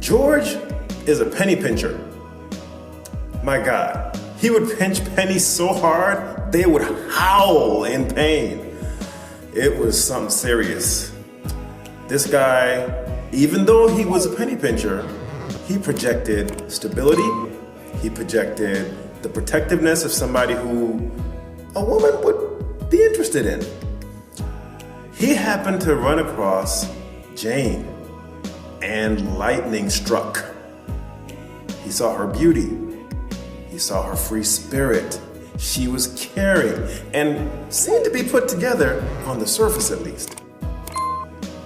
George is a penny pincher. My God, he would pinch pennies so hard, they would howl in pain. It was something serious. This guy, even though he was a penny pincher, he projected stability. He projected the protectiveness of somebody who a woman would be interested in. He happened to run across Jane, and lightning struck. He saw her beauty. He saw her free spirit. She was caring and seemed to be put together on the surface at least.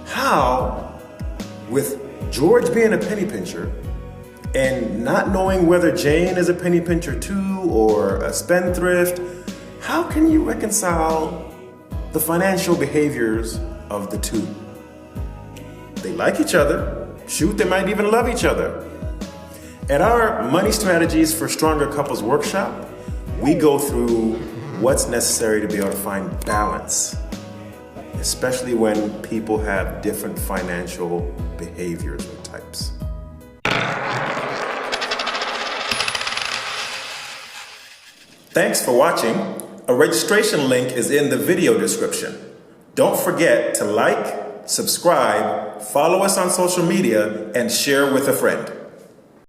How, with George being a penny pincher and not knowing whether Jane is a penny pincher too or a spendthrift, how can you reconcile the financial behaviors of the two? They like each other. Shoot, they might even love each other. At our Money Strategies for Stronger Couples workshop, we go through what's necessary to be able to find balance, especially when people have different financial behaviors or types. Thanks for watching. A registration link is in the video description. Don't forget to like, subscribe, follow us on social media, and share with a friend.